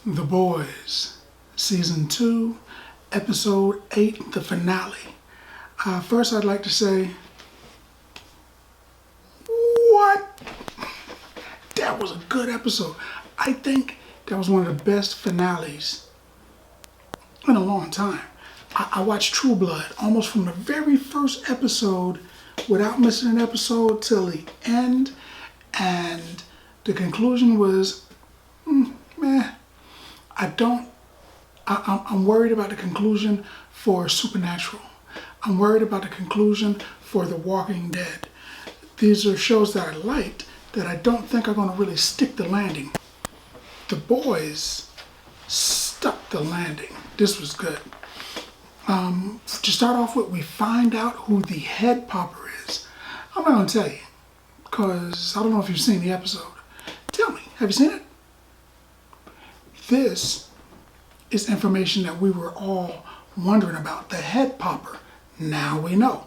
The Boys, Season 2, Episode 8, the finale. First, I'd like to say, what? That was a good episode. I think that was one of the best finales in a long time. I watched True Blood almost from the very first episode without missing an episode till the end, and the conclusion was, meh. I'm worried about the conclusion for Supernatural. I'm worried about the conclusion for The Walking Dead. These are shows that I liked that I don't think are going to really stick the landing. The Boys stuck the landing. This was good. To start off with, we find out who the head popper is. I'm not going to tell you, because I don't know if you've seen the episode. Tell me, have you seen it? This is information that we were all wondering about. The head popper. Now we know.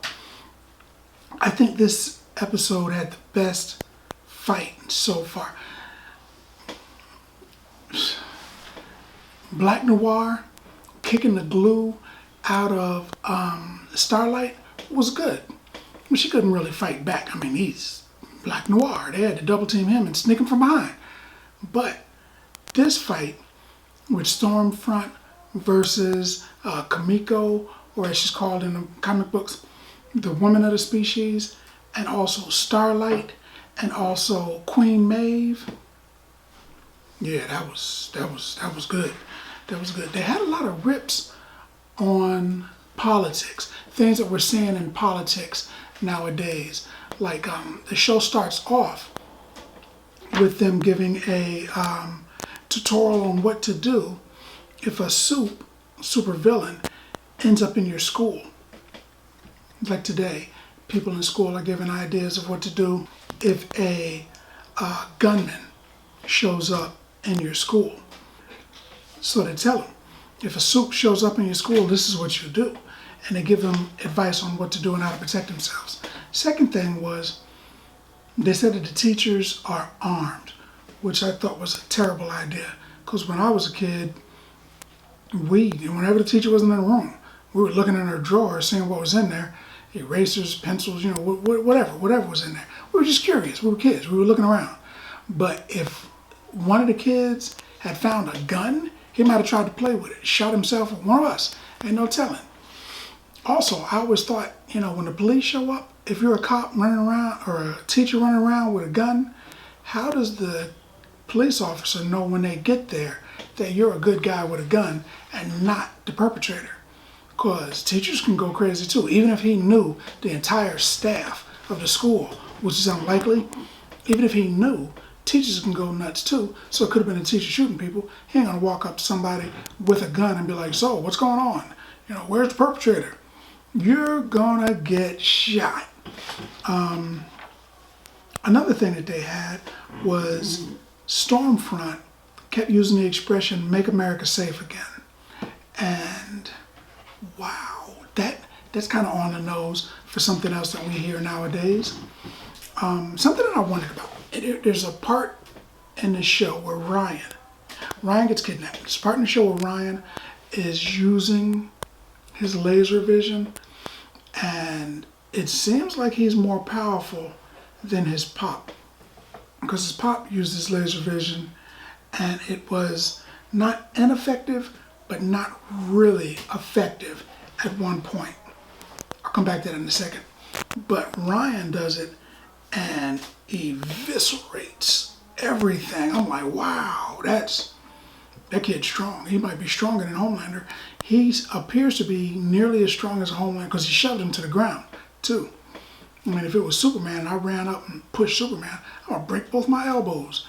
I think this episode had the best fight so far. Black Noir kicking the glue out of Starlight was good. But she couldn't really fight back. I mean, he's Black Noir. They had to double team him and sneak him from behind. But this fight with Stormfront versus Kimiko, or as she's called in the comic books, the woman of the species, and also Starlight, and also Queen Maeve. Yeah, that was good. That was good. They had a lot of rips on politics, things that we're seeing in politics nowadays. Like the show starts off with them giving a tutorial on what to do if a supervillain ends up in your school. Like today, people in school are given ideas of what to do if a gunman shows up in your school. So they tell them, if a supe shows up in your school, this is what you do. And they give them advice on what to do and how to protect themselves. Second thing was, they said that the teachers are armed, which I thought was a terrible idea. Because when I was a kid, whenever the teacher wasn't in the room, we were looking in her drawer, seeing what was in there. Erasers, pencils, whatever was in there. We were just curious. We were kids. We were looking around. But if one of the kids had found a gun, he might have tried to play with it, shot himself or one of us. Ain't no telling. Also, I always thought, when the police show up, if you're a cop running around or a teacher running around with a gun, how does the police officer know when they get there that you're a good guy with a gun and not the perpetrator? Because teachers can go crazy too. Even if he knew the entire staff of the school, which is unlikely, even if he knew, teachers can go nuts too. So it could have been a teacher shooting people. He ain't gonna walk up to somebody with a gun and be like, so what's going on? Where's the perpetrator? You're gonna get shot. Another thing that they had was Stormfront kept using the expression, make America safe again. And wow, that's kind of on the nose for something else that we hear nowadays. Something that I wondered about. There's a part in the show where Ryan gets kidnapped. There's a part in the show where Ryan is using his laser vision, and it seems like he's more powerful than his pop. Because his pop used his laser vision, and it was not ineffective, but not really effective at one point. I'll come back to that in a second. But Ryan does it and eviscerates everything. I'm like, wow, that kid's strong. He might be stronger than Homelander. He appears to be nearly as strong as Homelander because he shoved him to the ground, too. I mean, if it was Superman and I ran up and pushed Superman, I'm gonna break both my elbows.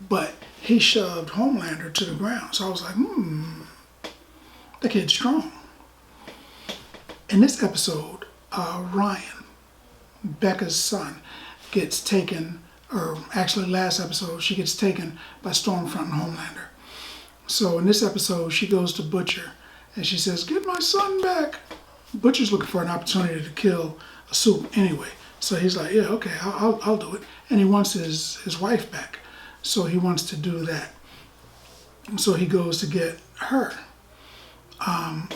But he shoved Homelander to the ground. So I was like, that kid's strong. In this episode, Ryan, Becca's son, gets taken, or actually last episode, she gets taken by Stormfront and Homelander. So in this episode, she goes to Butcher and she says, get my son back. Butcher's looking for an opportunity to kill a supe anyway. So he's like, yeah, okay, I'll do it. And he wants his wife back. So he wants to do that. So he goes to get her,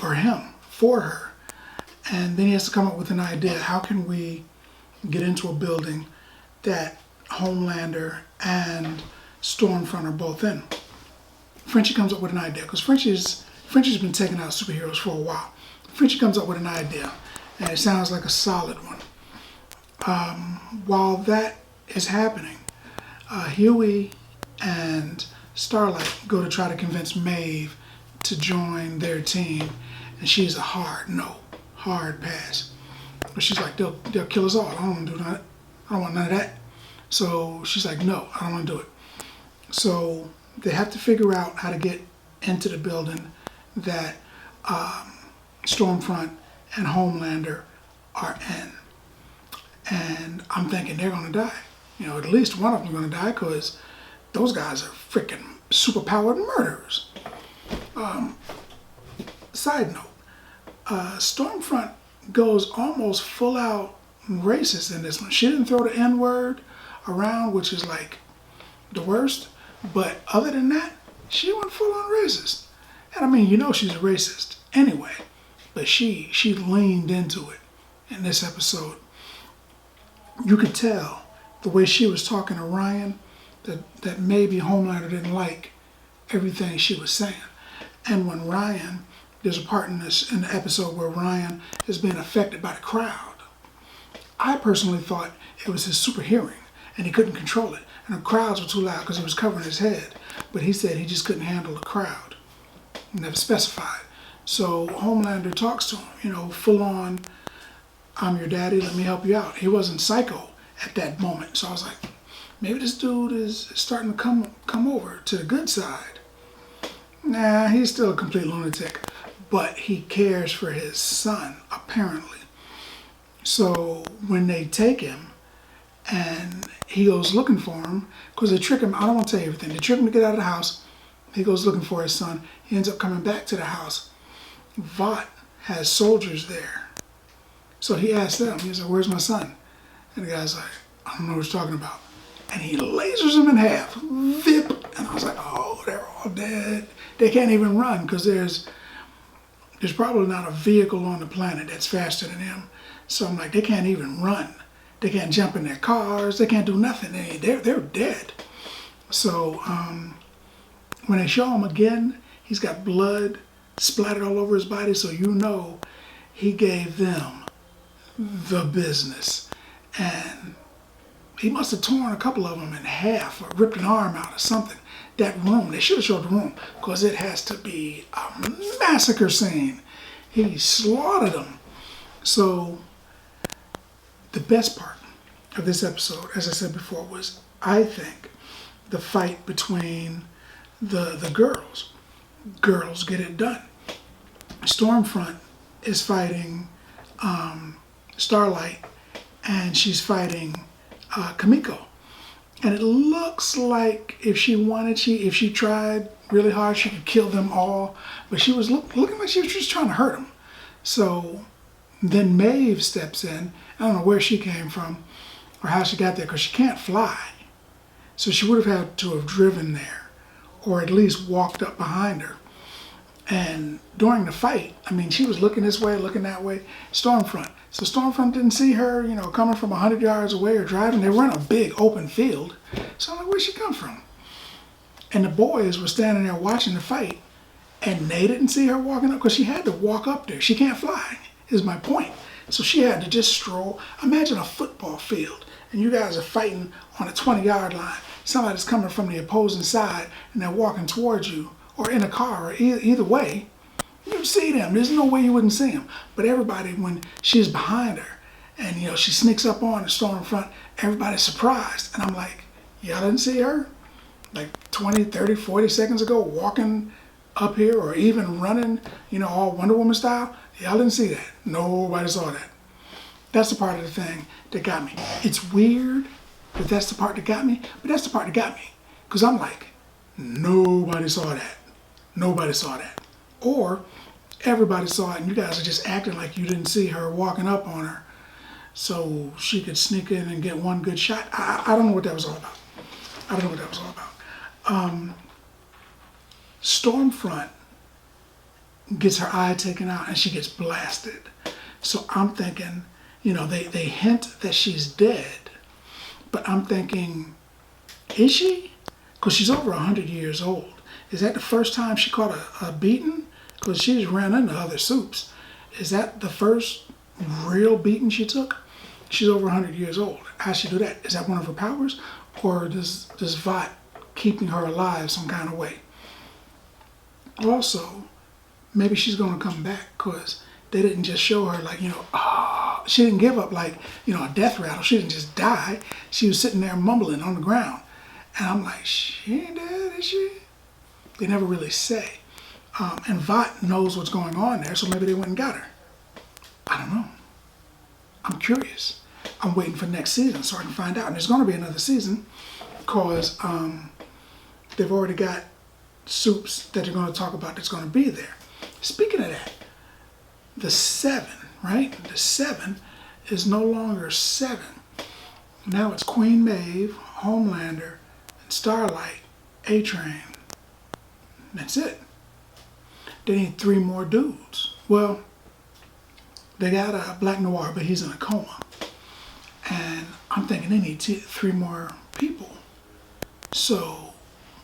or him, for her. And then he has to come up with an idea. How can we get into a building that Homelander and Stormfront are both in? Frenchie comes up with an idea, because Frenchie's been taking out superheroes for a while. Frenchie comes up with an idea, and it sounds like a solid one. While that is happening, Huey and Starlight go to try to convince Maeve to join their team, and she's a hard pass. But she's like, they'll kill us all. I don't want to do that. I don't want none of that. So she's like, no, I don't want to do it. So they have to figure out how to get into the building that Stormfront and Homelander are in. And I'm thinking they're going to die. At least one of them is going to die, because those guys are freaking superpowered murderers. Side note, Stormfront goes almost full out racist in this one. She didn't throw the N-word around, which is like the worst. But other than that, she went full on racist. And I mean, she's a racist anyway. But she leaned into it in this episode. You could tell the way she was talking to Ryan that maybe Homelander didn't like everything she was saying. And when Ryan, there's a part in the episode where Ryan is being affected by the crowd. I personally thought it was his super hearing and he couldn't control it. And the crowds were too loud because he was covering his head. But he said he just couldn't handle the crowd. Never specified. So Homelander talks to him, full on, I'm your daddy, let me help you out. He wasn't psycho at that moment. So I was like, maybe this dude is starting to come over to the good side. Nah, he's still a complete lunatic. But he cares for his son, apparently. So when they take him and he goes looking for him, because they trick him, I don't want to tell you everything. They trick him to get out of the house. He goes looking for his son. He ends up coming back to the house. Vought has soldiers there. So he asked them, he's like, where's my son? And the guy's like, I don't know what you're talking about. And he lasers him in half. Vip. And I was like, oh, they're all dead. They can't even run, because there's probably not a vehicle on the planet that's faster than him. So I'm like, they can't even run. They can't jump in their cars. They can't do nothing. They're dead. So when they show him again, he's got blood splattered all over his body. So he gave them the business. And he must have torn a couple of them in half or ripped an arm out or something. That room, they should have showed the room, because it has to be a massacre scene. He slaughtered them. So the best part of this episode, as I said before, was, I think, the fight between the girls. Girls get it done. Stormfront is fighting Starlight, and she's fighting Kimiko. And it looks like if she tried really hard, she could kill them all. But she was looking like she was just trying to hurt them. So then Maeve steps in. I don't know where she came from or how she got there, because she can't fly. So she would have had to have driven there, or at least walked up behind her. And during the fight, I mean, she was looking this way, looking that way. Stormfront. So Stormfront didn't see her, coming from 100 yards away or driving. They were in a big open field. So I'm like, where'd she come from? And the boys were standing there watching the fight, and they didn't see her walking up, because she had to walk up there. She can't fly, is my point. So she had to just stroll. Imagine a football field, and you guys are fighting on a 20-yard line. Somebody's coming from the opposing side, and they're walking towards you, or in a car, or either way. You see them. There's no way you wouldn't see them. But everybody, when she's behind her, and she sneaks up on the Stormfront, everybody's surprised. And I'm like, y'all didn't see her? Like 20, 30, 40 seconds ago, walking up here, or even running, all Wonder Woman style? Y'all didn't see that. Nobody saw that. That's the part of the thing that got me. It's weird, but that's the part that got me. But that's the part that got me. Because I'm like, nobody saw that. Nobody saw that. Or everybody saw it, and you guys are just acting like you didn't see her walking up on her. so she could sneak in and get one good shot. I don't know what that was all about. I don't know what that was all about. Stormfront gets her eye taken out and she gets blasted. So I'm thinking, they hint that she's dead, but I'm thinking, is she? Because she's over 100 years old. Is that the first time she caught a beating? Because she just ran into other soups. Is that the first real beating she took? She's over 100 years old. How'd she do that? Is that one of her powers? Or does Vought keeping her alive some kind of way? Also, maybe she's going to come back because they didn't just show her like, she didn't give up like, a death rattle. She didn't just die. She was sitting there mumbling on the ground. And I'm like, she ain't dead, is she? They never really say. And Vought knows what's going on there, so maybe they went and got her. I don't know. I'm curious. I'm waiting for next season so I can find out. And there's going to be another season because they've already got soups that they're going to talk about that's going to be there. Speaking of that, the 7, right? The 7 is no longer 7. Now it's Queen Maeve, Homelander, and Starlight, A-Train. That's it. They need 3 more dudes. Well, they got a Black Noir, but he's in a coma. And I'm thinking they need 3 more people. So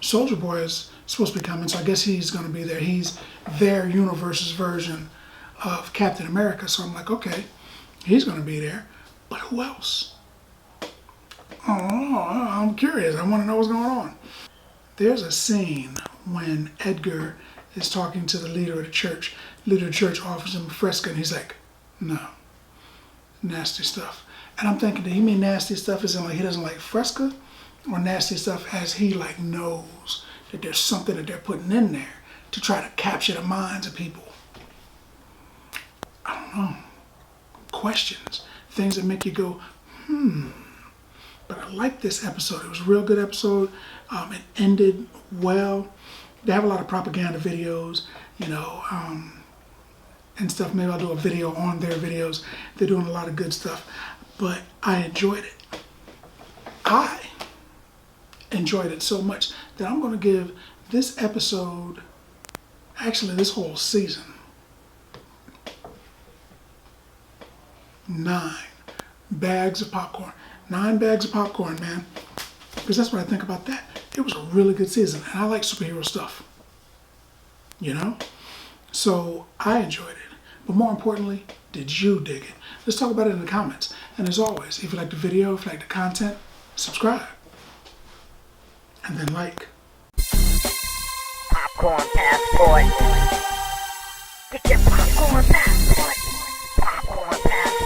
Soldier Boy is supposed to be coming, so I guess he's going to be there. He's their universe's version of Captain America. So I'm like, okay, he's going to be there. But who else? Oh, I'm curious. I want to know what's going on. There's a scene when Edgar is talking to the leader of the church. The leader of the church offers him a Fresca, and he's like, no, nasty stuff. And I'm thinking, do he mean nasty stuff as in like he doesn't like Fresca? Or nasty stuff as he like knows that there's something that they're putting in there to try to capture the minds of people? I don't know. Questions. Things that make you go, But I like this episode. It was a real good episode. It ended well. They have a lot of propaganda videos, and stuff. Maybe I'll do a video on their videos. They're doing a lot of good stuff. But I enjoyed it. I enjoyed it so much that I'm going to give this episode, actually this whole season, 9 bags of popcorn. 9 bags of popcorn, man. Because that's what I think about that. It was a really good season, and I like superhero stuff. So I enjoyed it. But more importantly, did you dig it? Let's talk about it in the comments. And as always, if you like the video, if you like the content, subscribe. And then like. Popcorn passport. Get your popcorn passport.